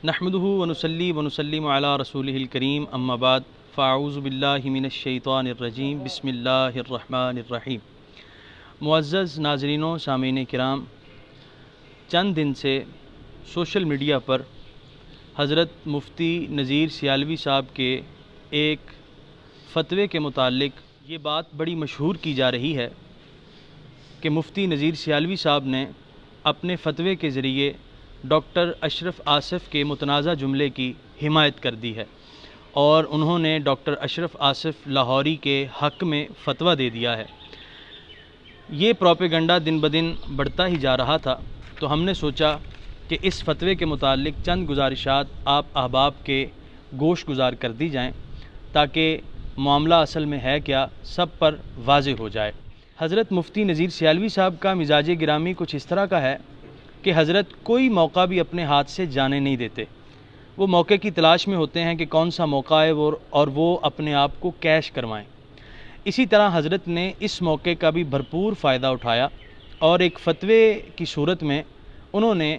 نحمدہ ونصلی ونسلم علی رسولہ الکریم اما بعد فاعوذ باللہ من الشیطان الرجیم بسم اللہ الرحمن الرحیم۔ معزز ناظرین و سامعین کرام، چند دن سے سوشل میڈیا پر حضرت مفتی نذیر سیالوی صاحب کے ایک فتوے کے متعلق یہ بات بڑی مشہور کی جا رہی ہے کہ مفتی نذیر سیالوی صاحب نے اپنے فتوے کے ذریعے ڈاکٹر اشرف آصف کے متنازع جملے کی حمایت کر دی ہے، اور انہوں نے ڈاکٹر اشرف آصف لاہوری کے حق میں فتویٰ دے دیا ہے۔ یہ پروپیگنڈا دن بدن بڑھتا ہی جا رہا تھا، تو ہم نے سوچا کہ اس فتوے کے متعلق چند گزارشات آپ احباب کے گوش گزار کر دی جائیں تاکہ معاملہ اصل میں ہے کیا سب پر واضح ہو جائے۔ حضرت مفتی نذیر سیالوی صاحب کا مزاج گرامی کچھ اس طرح کا ہے کہ حضرت کوئی موقع بھی اپنے ہاتھ سے جانے نہیں دیتے۔ وہ موقع کی تلاش میں ہوتے ہیں کہ کون سا موقع ہے اور وہ اپنے آپ کو کیش کروائیں۔ اسی طرح حضرت نے اس موقع کا بھی بھرپور فائدہ اٹھایا اور ایک فتوے کی صورت میں انہوں نے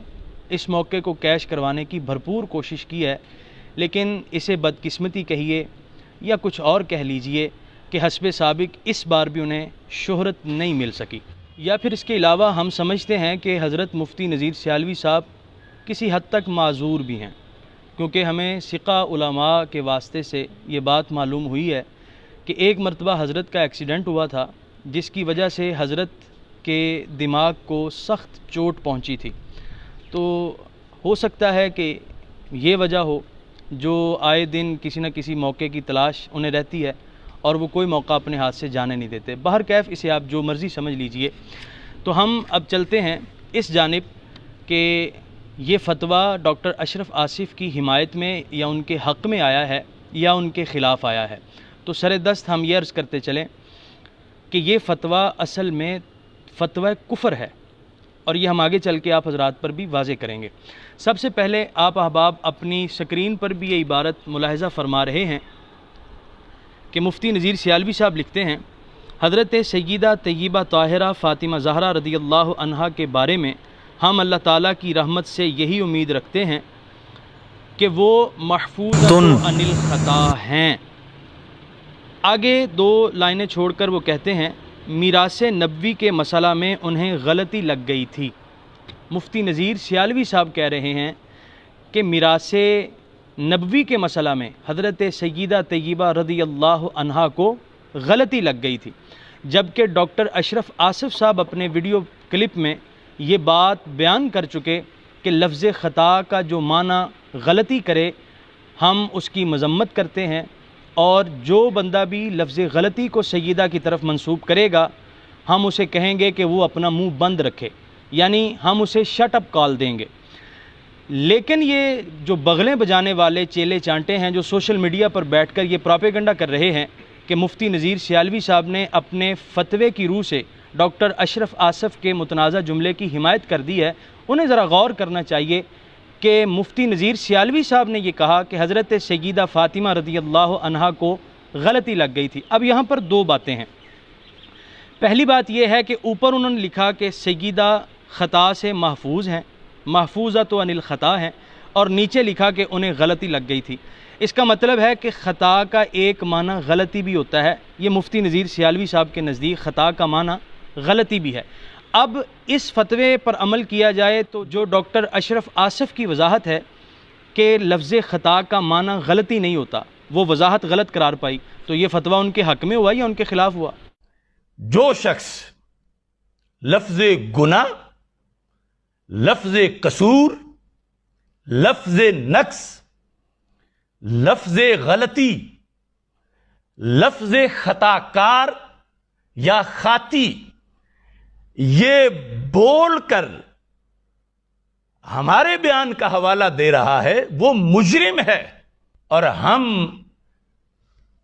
اس موقع کو کیش کروانے کی بھرپور کوشش کی ہے، لیکن اسے بدقسمتی کہیے یا کچھ اور کہہ لیجئے کہ حسب سابق اس بار بھی انہیں شہرت نہیں مل سکی۔ یا پھر اس کے علاوہ ہم سمجھتے ہیں کہ حضرت مفتی نذیر سیالوی صاحب کسی حد تک معذور بھی ہیں، کیونکہ ہمیں ثقہ علماء کے واسطے سے یہ بات معلوم ہوئی ہے کہ ایک مرتبہ حضرت کا ایکسیڈنٹ ہوا تھا جس کی وجہ سے حضرت کے دماغ کو سخت چوٹ پہنچی تھی۔ تو ہو سکتا ہے کہ یہ وجہ ہو جو آئے دن کسی نہ کسی موقع کی تلاش انہیں رہتی ہے اور وہ کوئی موقع اپنے ہاتھ سے جانے نہیں دیتے۔ بہرکیف اسے آپ جو مرضی سمجھ لیجئے۔ تو ہم اب چلتے ہیں اس جانب کہ یہ فتویٰ ڈاکٹر اشرف آصف کی حمایت میں یا ان کے حق میں آیا ہے یا ان کے خلاف آیا ہے۔ تو سر دست ہم یہ عرض کرتے چلیں کہ یہ فتویٰ اصل میں فتویٰ کفر ہے، اور یہ ہم آگے چل کے آپ حضرات پر بھی واضح کریں گے۔ سب سے پہلے آپ احباب اپنی سکرین پر بھی یہ عبارت ملاحظہ فرما رہے ہیں کہ مفتی نذیر سیالوی صاحب لکھتے ہیں، حضرت سیدہ طیبہ طاہرہ فاطمہ زہرا رضی اللہ عنہا کے بارے میں ہم اللہ تعالیٰ کی رحمت سے یہی امید رکھتے ہیں کہ وہ محفوظ عن الخطا ہیں۔ آگے دو لائنیں چھوڑ کر وہ کہتے ہیں، میراث نبوی کے مسئلہ میں انہیں غلطی لگ گئی تھی۔ مفتی نذیر سیالوی صاحب کہہ رہے ہیں کہ میراث نبوی کے مسئلہ میں حضرت سیدہ طیبہ رضی اللہ عنہا کو غلطی لگ گئی تھی، جبکہ ڈاکٹر اشرف آصف صاحب اپنے ویڈیو کلپ میں یہ بات بیان کر چکے کہ لفظ خطا کا جو معنی غلطی کرے ہم اس کی مذمت کرتے ہیں، اور جو بندہ بھی لفظ غلطی کو سیدہ کی طرف منسوب کرے گا ہم اسے کہیں گے کہ وہ اپنا منہ بند رکھے، یعنی ہم اسے شٹ اپ کال دیں گے۔ لیکن یہ جو بغلیں بجانے والے چیلے چانٹے ہیں جو سوشل میڈیا پر بیٹھ کر یہ پروپیگنڈا کر رہے ہیں کہ مفتی نذیر سیالوی صاحب نے اپنے فتوے کی روح سے ڈاکٹر اشرف آصف کے متنازع جملے کی حمایت کر دی ہے، انہیں ذرا غور کرنا چاہیے کہ مفتی نذیر سیالوی صاحب نے یہ کہا کہ حضرت سیدہ فاطمہ رضی اللہ عنہا کو غلطی لگ گئی تھی۔ اب یہاں پر دو باتیں ہیں۔ پہلی بات یہ ہے کہ اوپر انہوں نے لکھا کہ سیدہ خطا سے محفوظ ہیں، محفوظۃ عن الخطا ہیں، اور نیچے لکھا کہ انہیں غلطی لگ گئی تھی۔ اس کا مطلب ہے کہ خطا کا ایک معنی غلطی بھی ہوتا ہے۔ یہ مفتی نذیر سیالوی صاحب کے نزدیک خطا کا معنی غلطی بھی ہے۔ اب اس فتوے پر عمل کیا جائے تو جو ڈاکٹر اشرف آصف کی وضاحت ہے کہ لفظ خطا کا معنی غلطی نہیں ہوتا، وہ وضاحت غلط قرار پائی، تو یہ فتویٰ ان کے حق میں ہوا یا ان کے خلاف ہوا؟ جو شخص لفظ گناہ، لفظ قصور، لفظ نقص، لفظ غلطی، لفظ خطا کار یا خاطی یہ بول کر ہمارے بیان کا حوالہ دے رہا ہے وہ مجرم ہے، اور ہم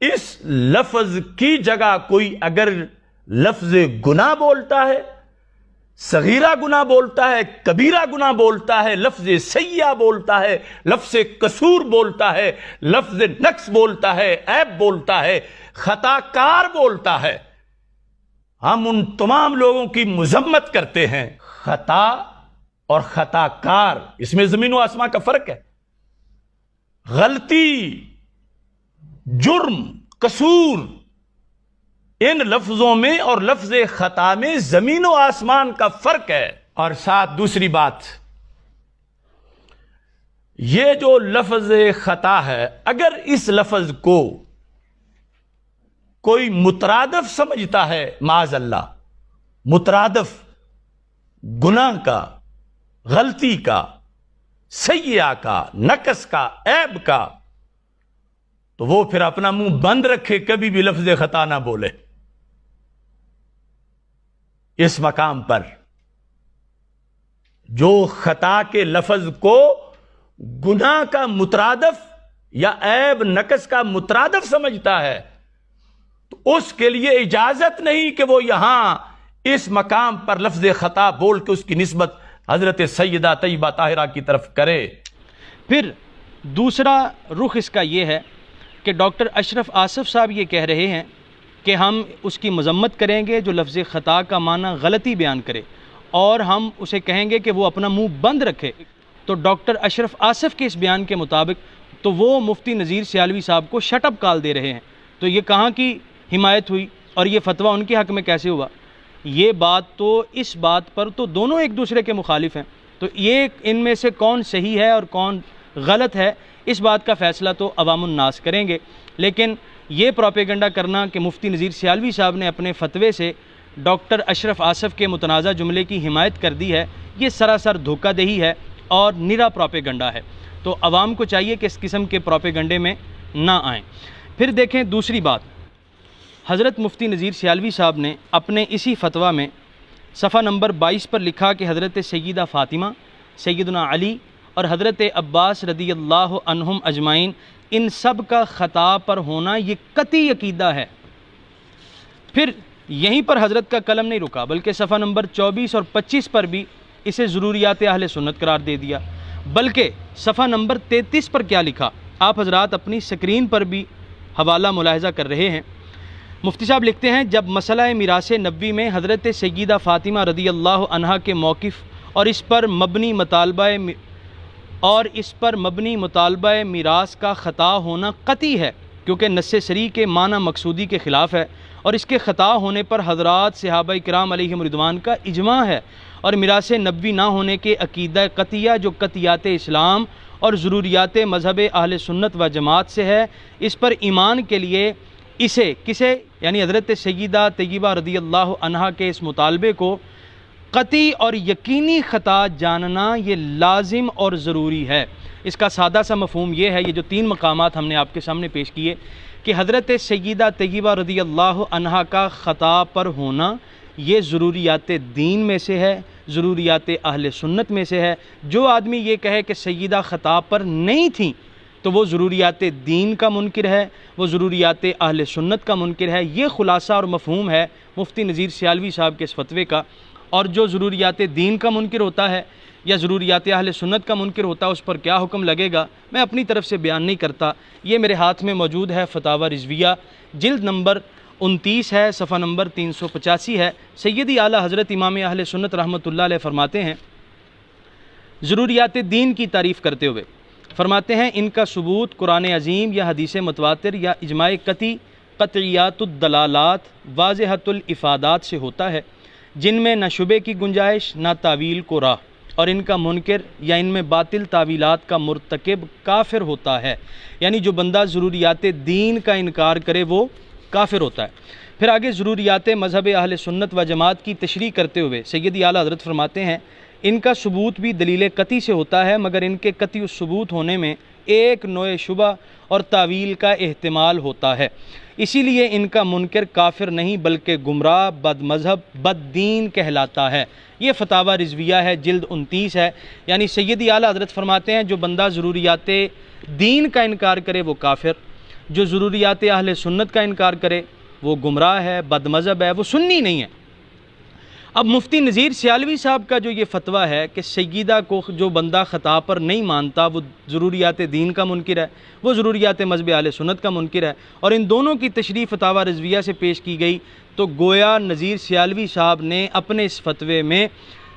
اس لفظ کی جگہ کوئی اگر لفظ گناہ بولتا ہے، صغیرہ گناہ بولتا ہے، کبیرہ گناہ بولتا ہے، لفظ سیئہ بولتا ہے، لفظ قصور بولتا ہے، لفظ نقص بولتا ہے، عیب بولتا ہے، خطا کار بولتا ہے، ہم ان تمام لوگوں کی مذمت کرتے ہیں۔ خطا اور خطا کار، اس میں زمین و آسمان کا فرق ہے۔ غلطی، جرم، قصور، ان لفظوں میں اور لفظ خطا میں زمین و آسمان کا فرق ہے۔ اور ساتھ دوسری بات، یہ جو لفظ خطا ہے، اگر اس لفظ کو کوئی مترادف سمجھتا ہے، معاذ اللہ، مترادف گناہ کا، غلطی کا، سیئہ کا، نقص کا، عیب کا، تو وہ پھر اپنا منہ بند رکھے، کبھی بھی لفظ خطا نہ بولے۔ اس مقام پر جو خطا کے لفظ کو گناہ کا مترادف یا عیب نقص کا مترادف سمجھتا ہے، تو اس کے لیے اجازت نہیں کہ وہ یہاں اس مقام پر لفظ خطا بول کے اس کی نسبت حضرت سیدہ طیبہ طاہرہ کی طرف کرے۔ پھر دوسرا رخ اس کا یہ ہے کہ ڈاکٹر اشرف آصف صاحب یہ کہہ رہے ہیں کہ ہم اس کی مذمت کریں گے جو لفظ خطا کا معنی غلطی بیان کرے، اور ہم اسے کہیں گے کہ وہ اپنا منہ بند رکھے۔ تو ڈاکٹر اشرف آصف کے اس بیان کے مطابق تو وہ مفتی نذیر سیالوی صاحب کو شٹ اپ کال دے رہے ہیں۔ تو یہ کہاں کی حمایت ہوئی اور یہ فتویٰ ان کے حق میں کیسے ہوا؟ یہ بات تو اس بات پر تو دونوں ایک دوسرے کے مخالف ہیں، تو یہ ان میں سے کون صحیح ہے اور کون غلط ہے، اس بات کا فیصلہ تو عوام الناس کریں گے۔ لیکن یہ پروپیگنڈا کرنا کہ مفتی نذیر سیالوی صاحب نے اپنے فتوے سے ڈاکٹر اشرف آصف کے متنازع جملے کی حمایت کر دی ہے، یہ سراسر دھوکہ دہی ہے اور نرا پروپیگنڈا ہے۔ تو عوام کو چاہیے کہ اس قسم کے پروپیگنڈے میں نہ آئیں۔ پھر دیکھیں دوسری بات، حضرت مفتی نذیر سیالوی صاحب نے اپنے اسی فتویٰ میں صفحہ نمبر 22 پر لکھا کہ حضرت سیدہ فاطمہ، سیدنا علی اور حضرت عباس رضی اللہ عنہم اجمعین، ان سب کا خطا پر ہونا یہ قطعی عقیدہ ہے۔ پھر یہیں پر حضرت کا قلم نہیں رکا، بلکہ صفحہ نمبر 24 اور 25 پر بھی اسے ضروریات اہل سنت قرار دے دیا۔ بلکہ صفحہ نمبر 33 پر کیا لکھا، آپ حضرات اپنی سکرین پر بھی حوالہ ملاحظہ کر رہے ہیں۔ مفتی صاحب لکھتے ہیں، جب مسئلہ میراث نبوی میں حضرت سیدہ فاطمہ رضی اللہ عنہا کے موقف اور اس پر مبنی مطالبہ میراث کا خطا ہونا قطعی ہے، کیونکہ نص صریح کے معنی مقصودی کے خلاف ہے، اور اس کے خطا ہونے پر حضرات صحابہ کرام علیہم رضوان کا اجماع ہے، اور میراث نبوی نہ ہونے کے عقیدہ قطعیہ جو قطعیات اسلام اور ضروریات مذہب اہل سنت و جماعت سے ہے، اس پر ایمان کے لیے اسے کسے یعنی حضرت سیدہ طیبہ رضی اللہ عنہا کے اس مطالبے کو قطعی اور یقینی خطا جاننا یہ لازم اور ضروری ہے۔ اس کا سادہ سا مفہوم یہ ہے، یہ جو 3 مقامات ہم نے آپ کے سامنے پیش کیے، کہ حضرت سیدہ طیبہ رضی اللہ عنہا کا خطا پر ہونا یہ ضروریات دین میں سے ہے، ضروریات اہل سنت میں سے ہے۔ جو آدمی یہ کہے کہ سیدہ خطا پر نہیں تھیں تو وہ ضروریات دین کا منکر ہے، وہ ضروریات اہل سنت کا منکر ہے۔ یہ خلاصہ اور مفہوم ہے مفتی نذیر سیالوی صاحب کے اس فتوے کا۔ اور جو ضروریات دین کا منکر ہوتا ہے یا ضروریات اہل سنت کا منکر ہوتا ہے، اس پر کیا حکم لگے گا میں اپنی طرف سے بیان نہیں کرتا۔ یہ میرے ہاتھ میں موجود ہے فتاوی رضویہ، جلد نمبر 29 ہے، صفحہ نمبر 385 ہے۔ سیدی اعلیٰ حضرت امام اہل سنت رحمۃ اللہ علیہ فرماتے ہیں، ضروریات دین کی تعریف کرتے ہوئے فرماتے ہیں، ان کا ثبوت قرآن عظیم یا حدیث متواتر یا اجماع قطعی، قطعیات الدلالات، واضحۃ الافادات سے ہوتا ہے، جن میں نہ شبے کی گنجائش نہ تعویل کو راہ، اور ان کا منکر یا ان میں باطل تعویلات کا مرتکب کافر ہوتا ہے۔ یعنی جو بندہ ضروریات دین کا انکار کرے وہ کافر ہوتا ہے۔ پھر آگے ضروریات مذہب اہل سنت و جماعت کی تشریح کرتے ہوئے سیدی اعلیٰ حضرت فرماتے ہیں، ان کا ثبوت بھی دلیل قطعی سے ہوتا ہے، مگر ان کے قطعی ثبوت ہونے میں ایک نوع شبہ اور تعویل کا احتمال ہوتا ہے، اسی لیے ان کا منکر کافر نہیں بلکہ گمراہ، بد مذہب، بد دین کہلاتا ہے۔ یہ فتاوی رضویہ ہے، جلد 29 ہے۔ یعنی سیدی اعلیٰ حضرت فرماتے ہیں، جو بندہ ضروریات دین کا انکار کرے وہ کافر، جو ضروریات اہل سنت کا انکار کرے وہ گمراہ ہے، بد مذہب ہے، وہ سنی نہیں ہے۔ اب مفتی نذیر سیالوی صاحب کا جو یہ فتویٰ ہے کہ سیدہ کو جو بندہ خطا پر نہیں مانتا وہ ضروریات دین کا منکر ہے، وہ ضروریات مذہب اہل سنت کا منکر ہے، اور ان دونوں کی تشریح فتاوی رضویہ سے پیش کی گئی، تو گویا نذیر سیالوی صاحب نے اپنے اس فتوے میں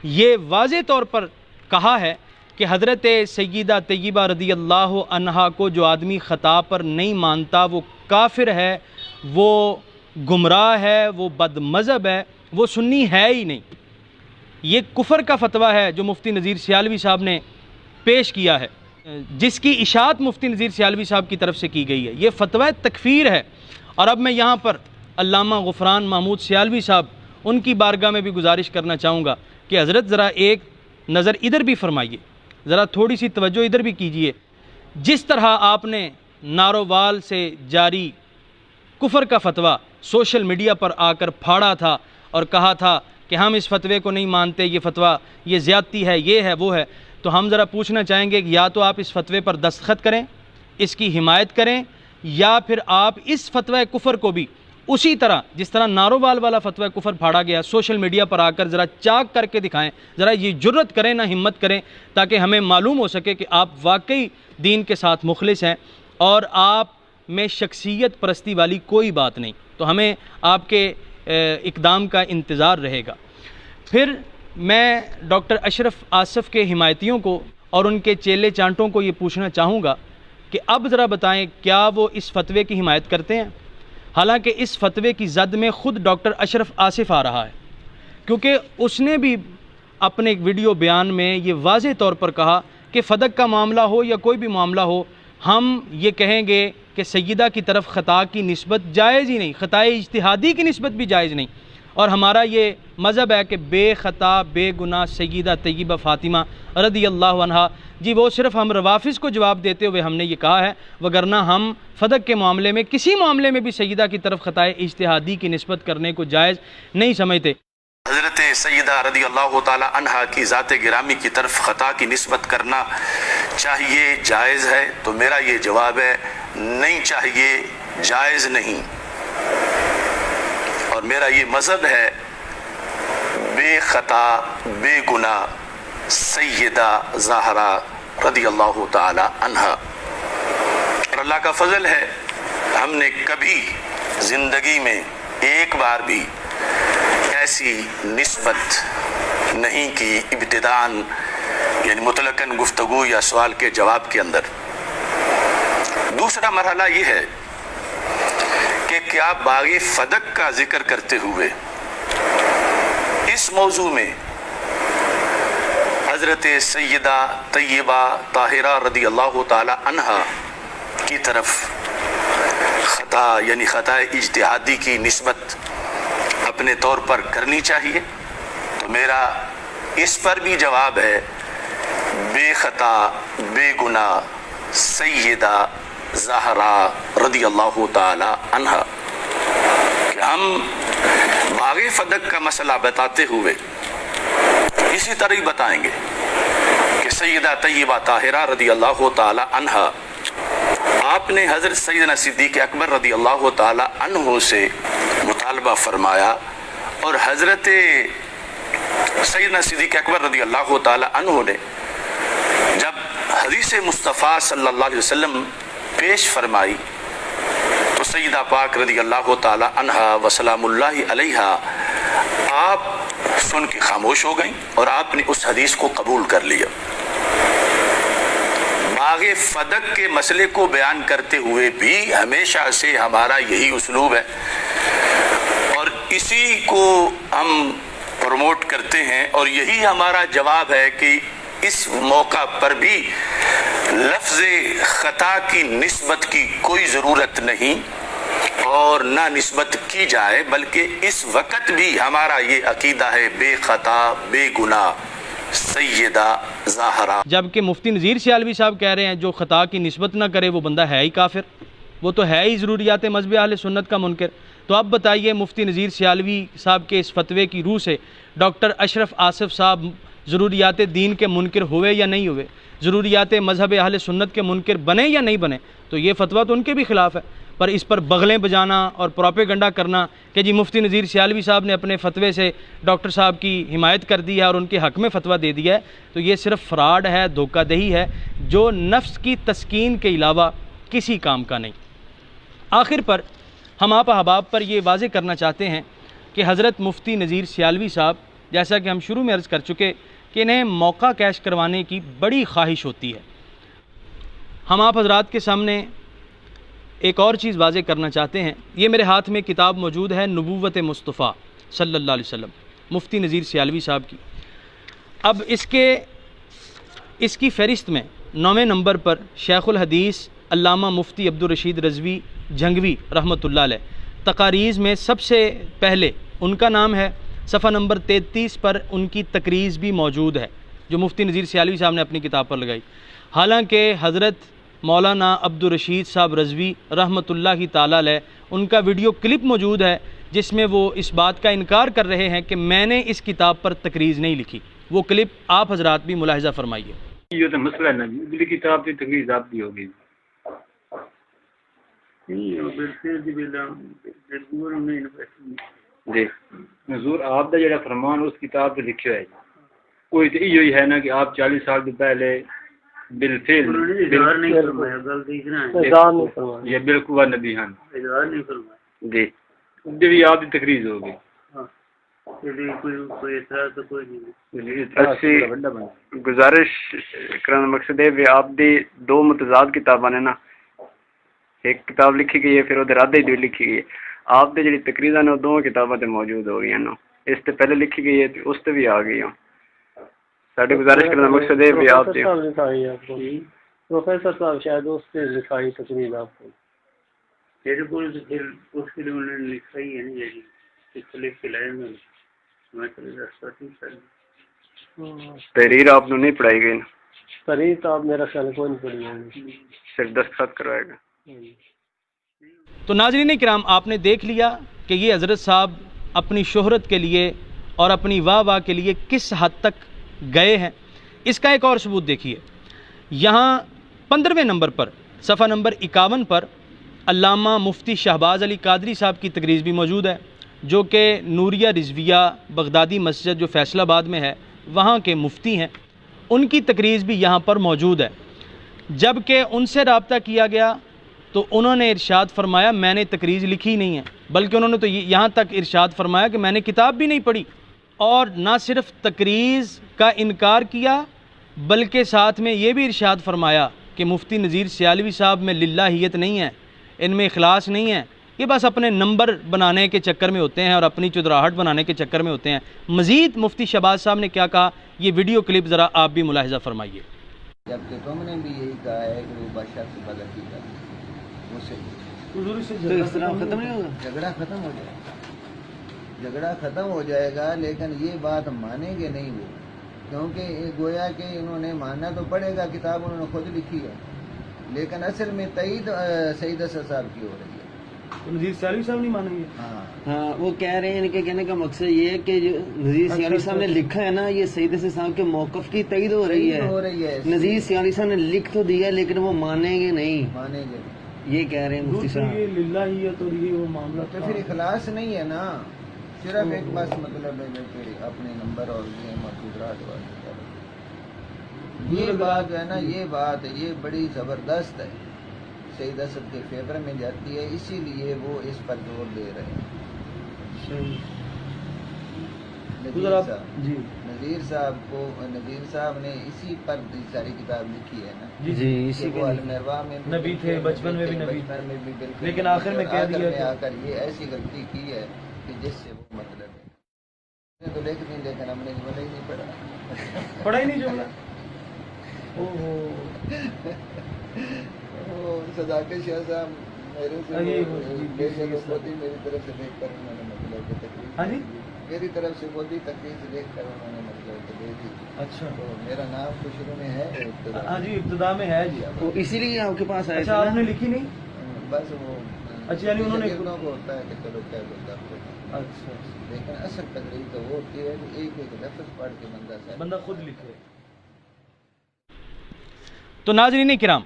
یہ واضح طور پر کہا ہے کہ حضرت سیدہ طیبہ رضی اللہ عنہا کو جو آدمی خطا پر نہیں مانتا وہ کافر ہے، وہ گمراہ ہے، وہ بد مذہب ہے، وہ سنی ہے ہی نہیں۔ یہ کفر کا فتویٰ ہے جو مفتی نذیر سیالوی صاحب نے پیش کیا ہے، جس کی اشاعت مفتی نذیر سیالوی صاحب کی طرف سے کی گئی ہے۔ یہ فتویٰ تکفیر ہے۔ اور اب میں یہاں پر علامہ غفران محمود سیالوی صاحب ان کی بارگاہ میں بھی گزارش کرنا چاہوں گا کہ حضرت ذرا ایک نظر ادھر بھی فرمائیے، ذرا تھوڑی سی توجہ ادھر بھی کیجئے۔ جس طرح آپ نے نارووال سے جاری کفر کا فتویٰ سوشل میڈیا پر آ کر پھاڑا تھا اور کہا تھا کہ ہم اس فتوے کو نہیں مانتے، یہ فتویٰ یہ زیادتی ہے، یہ ہے، وہ ہے، تو ہم ذرا پوچھنا چاہیں گے کہ یا تو آپ اس فتوے پر دستخط کریں، اس کی حمایت کریں، یا پھر آپ اس فتوی کفر کو بھی اسی طرح جس طرح نارووال والا فتوی کفر پھاڑا گیا سوشل میڈیا پر آ کر ذرا چاک کر کے دکھائیں، ذرا یہ جرت کریں، نہ ہمت کریں، تاکہ ہمیں معلوم ہو سکے کہ آپ واقعی دین کے ساتھ مخلص ہیں اور آپ میں شخصیت پرستی والی کوئی بات نہیں۔ تو ہمیں آپ کے اقدام کا انتظار رہے گا۔ پھر میں ڈاکٹر اشرف آصف کے حمایتیوں کو اور ان کے چیلے چانٹوں کو یہ پوچھنا چاہوں گا کہ اب ذرا بتائیں کیا وہ اس فتوے کی حمایت کرتے ہیں؟ حالانکہ اس فتوے کی زد میں خود ڈاکٹر اشرف آصف آ رہا ہے، کیونکہ اس نے بھی اپنے ایک ویڈیو بیان میں یہ واضح طور پر کہا کہ فدق کا معاملہ ہو یا کوئی بھی معاملہ ہو، ہم یہ کہیں گے کہ سیدہ کی طرف خطا کی نسبت جائز ہی نہیں، خطائے اجتہادی کی نسبت بھی جائز نہیں، اور ہمارا یہ مذہب ہے کہ بے خطا بے گناہ سیدہ طیبہ فاطمہ رضی اللہ عنہا، جی وہ صرف ہم روافظ کو جواب دیتے ہوئے ہم نے یہ کہا ہے، وگرنہ ہم فدق کے معاملے میں کسی معاملے میں بھی سیدہ کی طرف خطائے اجتہادی کی نسبت کرنے کو جائز نہیں سمجھتے۔ حضرت سیدہ رضی اللہ تعالی عنہا کی ذات گرامی کی طرف خطا کی نسبت کرنا چاہیے، جائز ہے؟ تو میرا یہ جواب ہے نہیں چاہیے، جائز نہیں، اور میرا یہ مذہب ہے بے خطا بے گناہ سیدہ زہرا رضی اللہ تعالی عنہا۔ اور اللہ کا فضل ہے ہم نے کبھی زندگی میں ایک بار بھی ایسی نسبت نہیں کی ابتداءً، یعنی مطلقاً گفتگو یا سوال کے جواب کے اندر۔ دوسرا مرحلہ یہ ہے کہ کیا باغ فدق کا ذکر کرتے ہوئے اس موضوع میں حضرت سیدہ طیبہ طاہرہ رضی اللہ تعالی عنہا کی طرف خطا یعنی خطا اجتہادی کی نسبت اپنے طور پر کرنی چاہیے؟ تو میرا اس پر بھی جواب ہے بے خطا بے گناہ سیدہ زہرا رضی اللہ تعالی عنہا۔ کہ ہم باغ فدق کا مسئلہ بتاتے ہوئے اسی طرح ہی بتائیں گے کہ سیدہ طیبہ طاہرہ رضی اللہ تعالی عنہا، آپ نے حضرت سیدنا صدیق اکبر رضی اللہ تعالی عنہ سے مطالبہ فرمایا، اور حضرت سیدنا صدیق اکبر رضی اللہ تعالی عنہ نے جب حدیث مصطفیٰ صلی اللہ علیہ وسلم پیش فرمائی تو سیدہ پاک رضی اللہ تعالی عنہا وسلام اللہ علیہا آپ سن کے خاموش ہو گئیں اور آپ نے اس حدیث کو قبول کر لیا۔ باغ فدق کے مسئلے کو بیان کرتے ہوئے بھی ہمیشہ سے ہمارا یہی اسلوب ہے اور اسی کو ہم پروموٹ کرتے ہیں، اور یہی ہمارا جواب ہے کہ اس موقع پر بھی لفظ خطا کی نسبت کی کوئی ضرورت نہیں اور نہ نسبت کی جائے، بلکہ اس وقت بھی ہمارا یہ عقیدہ ہے بے خطا بے گناہ سیدہ زہرا۔ جبکہ مفتی نذیر سیالوی صاحب کہہ رہے ہیں جو خطا کی نسبت نہ کرے وہ بندہ ہے ہی کافر، وہ تو ہے ہی ضروریات مذہب اہل سنت کا منکر۔ تو اب بتائیے مفتی نذیر سیالوی صاحب کے اس فتوے کی روح سے ڈاکٹر اشرف آصف صاحب ضروریات دین کے منکر ہوئے یا نہیں ہوئے، ضروریات مذہب اہل سنت کے منکر بنے یا نہیں بنے؟ تو یہ فتویٰ تو ان کے بھی خلاف ہے، پر اس پر بغلیں بجانا اور پروپیگنڈا کرنا کہ جی مفتی نذیر سیالوی صاحب نے اپنے فتوے سے ڈاکٹر صاحب کی حمایت کر دی ہے اور ان کے حق میں فتویٰ دے دیا ہے، تو یہ صرف فراڈ ہے، دھوکہ دہی ہے جو نفس کی تسکین کے علاوہ کسی کام کا نہیں۔ آخر پر ہم آپ احباب پر یہ واضح کرنا چاہتے ہیں کہ حضرت مفتی نذیر سیالوی صاحب، جیسا کہ ہم شروع میں عرض کر چکے کہ انہیں موقع کیش کروانے کی بڑی خواہش ہوتی ہے۔ ہم آپ حضرات کے سامنے ایک اور چیز واضح کرنا چاہتے ہیں۔ یہ میرے ہاتھ میں کتاب موجود ہے نبوت مصطفیٰ صلی اللہ علیہ وسلم، مفتی نذیر سیالوی صاحب کی۔ اب اس کی فہرست میں 9ویں نمبر پر شیخ الحدیث علامہ مفتی عبدالرشید رضوی جھنگوی رحمۃ اللہ علیہ تقاریض میں سب سے پہلے ان کا نام ہے۔ صفحہ نمبر 33 پر ان کی تقریض بھی موجود ہے جو مفتی نذیر سیالوی صاحب نے اپنی کتاب پر لگائی۔ حالانکہ حضرت مولانا عبدالرشید صاحب رضوی رحمۃ اللہ تعالیٰ علیہ ان کا ویڈیو کلپ موجود ہے جس میں وہ اس بات کا انکار کر رہے ہیں کہ میں نے اس کتاب پر تقریض نہیں لکھی۔ وہ کلپ آپ حضرات بھی ملاحظہ فرمائیے۔ یہ تو مسئلہ ہے نا جی، کتاب کی تقریر آپ بھی ہوگی جی حضور آپ دا جڑا فرمان اس کتاب پہ لکھا ہے کوئی تو یہی ہے نا کہ آپ 40 سال سے پہلے بالفعل یہ بالقوہ نبی ہیں جی بھی آپ کی تقریر ہوگی۔ گزارش کرنے مقصد ہے آپ دی 2 متضاد کتاباں نے نا، ایک کتاب لکھی گئی ہے پھر ادھر آدھے دی لکھی گئی ہے۔ آپ دی جڑی تقریراں نے 2 کتاباں تے موجود ہو گئی نا، اس تے پہلے لکھی گئی ہے اس تے بھی آ گئی ہیں۔ ساڈے گزارش کرنے مقصد ہے بھی آپ دی پروفیسر صاحب شاید اس سے لکھائی تقریر آپ کو تیرے کو پھر اس کے لیے انہوں نے لکھا ہی ہے نہیں جی اس لکھ کے لائے میں تحریر آپ نے نہیں پڑھائی گئی نا؟ تحریر تو آپ میرا خیال کوئی نہیں پڑھی ہے، صرف دستخط کروائے گا۔ تو ناظرین کرام آپ نے دیکھ لیا کہ یہ حضرت صاحب اپنی شہرت کے لیے اور اپنی واہ واہ کے لیے کس حد تک گئے ہیں۔ اس کا ایک اور ثبوت دیکھیے، یہاں 15ویں نمبر پر صفحہ نمبر 51 پر علامہ مفتی شہباز علی قادری صاحب کی تقریر بھی موجود ہے جو کہ نوریہ رضویہ بغدادی مسجد جو فیصل آباد میں ہے وہاں کے مفتی ہیں، ان کی تقریر بھی یہاں پر موجود ہے۔ جب کہ ان سے رابطہ کیا گیا تو انہوں نے ارشاد فرمایا میں نے تقریر لکھی نہیں ہے، بلکہ انہوں نے تو یہاں تک ارشاد فرمایا کہ میں نے کتاب بھی نہیں پڑھی، اور نہ صرف تقریر کا انکار کیا بلکہ ساتھ میں یہ بھی ارشاد فرمایا کہ مفتی نذیر سیالوی صاحب میں للہیت نہیں ہے، ان میں اخلاص نہیں ہے، یہ بس اپنے نمبر بنانے کے چکر میں ہوتے ہیں اور اپنی چودراہٹ بنانے کے چکر میں ہوتے ہیں۔ مزید مفتی شہباز صاحب نے کیا کہا یہ ویڈیو کلپ ذرا آپ بھی ملاحظہ فرمائیے۔ جبکہ تم نے بھی یہی کہا ہے کہ وہ بادشاہ سے غلطی کر ختم نہیں ہوگا، جھگڑا ختم ہو جائے گا، جھگڑا ختم ہو جائے گا، لیکن یہ بات مانیں گے نہیں وہ، کیونکہ گویا کہ انہوں نے ماننا تو پڑے گا، کتاب انہوں نے خود لکھی ہے، لیکن اصل میں تائید سعید اسد صاحب کی ہو رہی ہے۔ نذیر سیالوی صاحب نہیں مانیں گے؟ ہاں وہ کہہ رہے ہیں، ان کے کہنے کا مقصد یہ ہے کہ جو نذیر سیالوی صاحب نے لکھا ہے نا یہ سعید اسد صاحب کے موقف کی تائید ہو رہی ہے۔ نذیر سیالوی صاحب نے لکھ تو دیا لیکن وہ مانیں گے نہیں، مانیں گے یہ کہہ رہے ہیں مفتی صاحب۔ یہ للہیت اور یہ وہ معاملہ تو پھر اخلاص نہیں ہے نا، صرف ایک بس مطلب ہے کہ اپنے نمبر اور یہ مقصودات یہ بات ہے نا، یہ بات یہ بڑی زبردست ہے، سعید اسد کے فیور میں جاتی ہے، اسی لیے وہ اس پر زور دے رہے ہیں۔ نذیر صاحب نے اسی پر ساری کتاب لکھی ہے نا جی اسی وہ المروا میں نبی تھے، بچپن میں بھی نبی، بالکل، لیکن آخر میں کہہ دیا آ کر یہ ایسی غلطی کی ہے کہ جس سے وہ مطلب ہے تو لیکن لیکن ہم نے جملہ ہی نہیں پڑھا، پڑھا ہی نہیں جملہ۔ صداقت شاہ صاحب میرے سے خود ہی میری طرف سے دیکھ کر انہوں نے مطلب تقریر میری طرف سے خود ہی تقریر دیکھ کر انہوں نے مطلب دے دی۔ اچھا تو میرا نام تو شروع میں ہے ہاں جی ابتدا میں ہے جی، اسی لیے آپ کے پاس آئے اچھا آپ نے لکھی نہیں؟ بس وہ اچھا یعنی انہوں نے کو ہوتا ہے کہ چلو کیا ہوتا ہے، اچھا لیکن اصل تقریر تو وہ ہوتی ہے کہ ایک ایک لفظ پڑھ کے بندہ خود لکھے۔ تو ناظرین کرام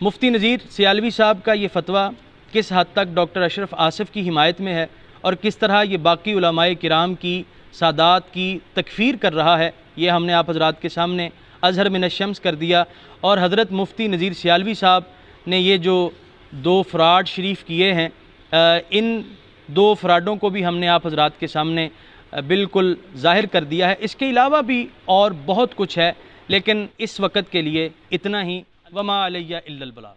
مفتی نذیر سیالوی صاحب کا یہ فتویٰ کس حد تک ڈاکٹر اشرف آصف کی حمایت میں ہے اور کس طرح یہ باقی علماء کرام کی سادات کی تکفیر کر رہا ہے یہ ہم نے آپ حضرات کے سامنے اظہر من الشمس کر دیا، اور حضرت مفتی نذیر سیالوی صاحب نے یہ جو 2 فراڈ شریف کیے ہیں ان 2 فراڈوں کو بھی ہم نے آپ حضرات کے سامنے بالکل ظاہر کر دیا ہے۔ اس کے علاوہ بھی اور بہت کچھ ہے، لیکن اس وقت کے لیے اتنا ہی۔ وما علیہ الا البلاغ۔